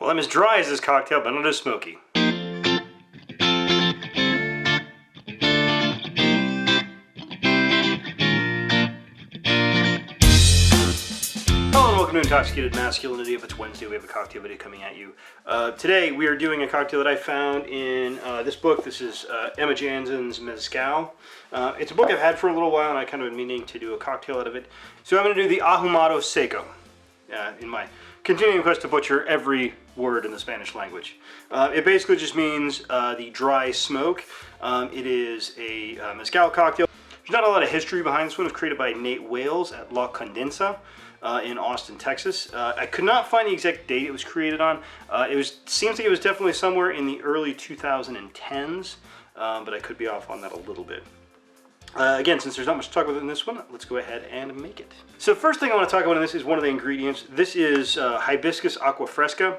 Well, I'm as dry as this cocktail, but not as smoky. Hello and welcome to Intoxicated Masculinity. If it's Wednesday, we have a cocktail video coming at you. Today we are doing a cocktail that I found in this book. This is Emma Jansen's Mezcal. It's a book I've had for a little while and I kind of been meaning to do a cocktail out of it. So I'm going to do the Ahumado Seco in my continuing quest to butcher every word in the Spanish language. It basically just means the dry smoke. It is a mezcal cocktail. There's not a lot of history behind this one. It was created by Nate Wales at La Condensa in Austin, Texas. I could not find the exact date it was created on. Seems like it was definitely somewhere in the early 2010s, but I could be off on that a little bit. Again, since there's not much to talk about in this one, let's go ahead and make it. So first thing I want to talk about in this is one of the ingredients. This is Hibiscus Aqua Fresca.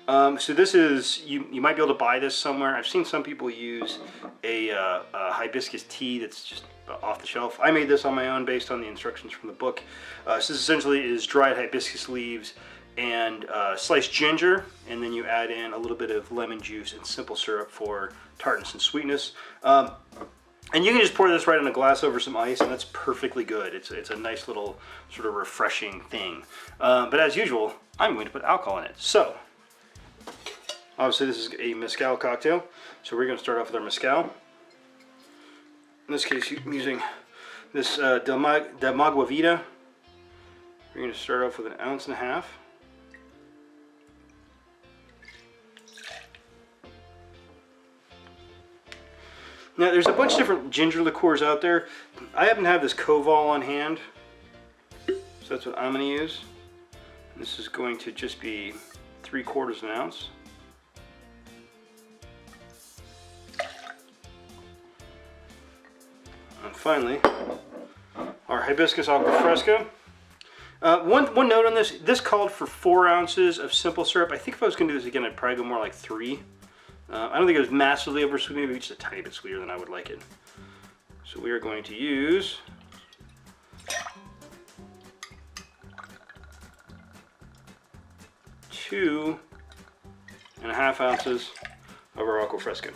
So this is, you might be able to buy this somewhere. I've seen some people use a hibiscus tea that's just off the shelf. I made this on my own based on the instructions from the book. So this essentially is dried hibiscus leaves and sliced ginger, and then you add in a little bit of lemon juice and simple syrup for tartness and sweetness. And you can just pour this right in a glass over some ice, and that's perfectly good. It's a nice little sort of refreshing thing. But as usual, I'm going to put alcohol in it. So, obviously this is a mezcal cocktail, so we're going to start off with our mezcal. In this case, I'm using this Del Maguavita. We're going to start off with 1.5 ounces. Now, there's a bunch of different ginger liqueurs out there. I happen to have this Koval on hand, so that's what I'm going to use. This is going to just be 3/4 ounce. And finally, our Hibiscus Aqua Fresca. One note on this, this called for 4 ounces of simple syrup. I think if I was going to do this again, I'd probably go more like 3. I don't think it was massively oversweet, maybe just a tiny bit sweeter than I would like it. So we are going to use two and a half ounces of our Aqua Fresca.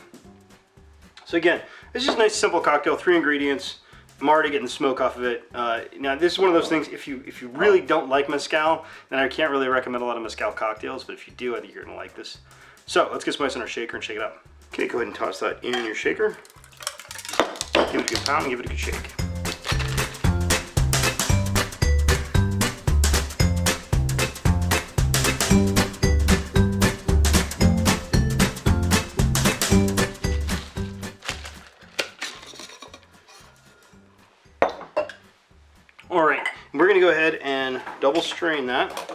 So again, this is just a nice simple cocktail, 3 ingredients. I'm already getting the smoke off of it. Now this is one of those things, if you really don't like mezcal, then I can't really recommend a lot of mezcal cocktails, but if you do, I think you're gonna like this. So let's get some ice in our shaker and shake it up. Okay, go ahead and toss that in your shaker. Give it a good pound and give it a good shake. All right, we're gonna go ahead and double strain that.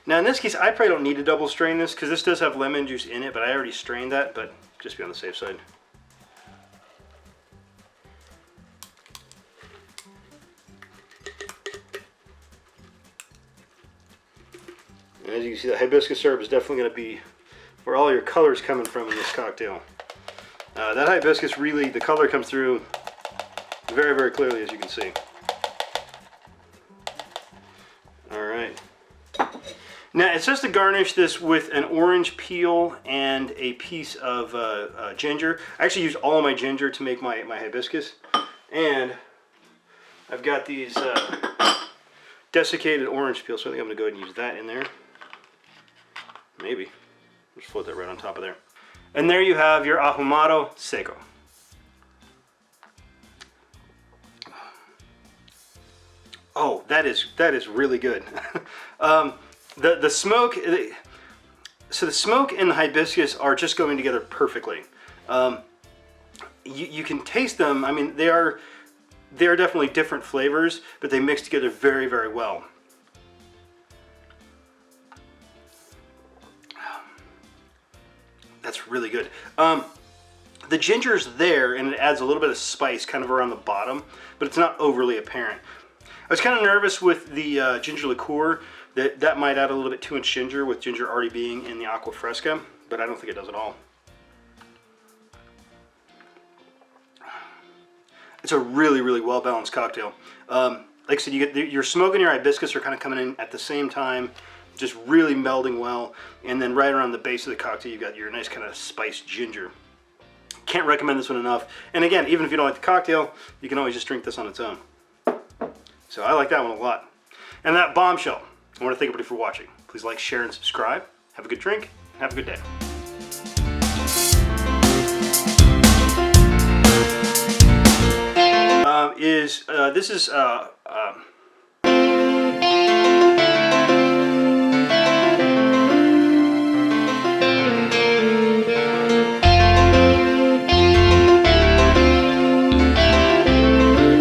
Now in this case, I probably don't need to double strain this because this does have lemon juice in it, but I already strained that, but just be on the safe side. And as you can see, the hibiscus syrup is definitely going to be where all your color is coming from in this cocktail. That hibiscus really, the color comes through very, very clearly, as you can see. Now it's just to garnish this with an orange peel and a piece of ginger. I actually used all of my ginger to make my hibiscus. And I've got these desiccated orange peel, so I think I'm going to go ahead and use that in there. Maybe. Just float that right on top of there. And there you have your Ahumado Seco. Oh, that is really good. The smoke, so the smoke and the hibiscus are just going together perfectly. You can taste them. I mean, they are definitely different flavors, but they mix together very, very well. That's really good. The ginger's there, and it adds a little bit of spice kind of around the bottom, but it's not overly apparent. I was kind of nervous with the ginger liqueur that might add a little bit too much ginger, with ginger already being in the Aqua Fresca, but I don't think it does at all. It's a really, really well-balanced cocktail. Like I said, you get your smoke and your hibiscus are kind of coming in at the same time. just really melding well. And then right around the base of the cocktail, you've got your nice kind of spiced ginger. Can't recommend this one enough. And again, even if you don't like the cocktail, you can always just drink this on its own. So I like that one a lot. And that bombshell, I want to thank everybody for watching. Please like, share, and subscribe. Have a good drink. Have a good day. This is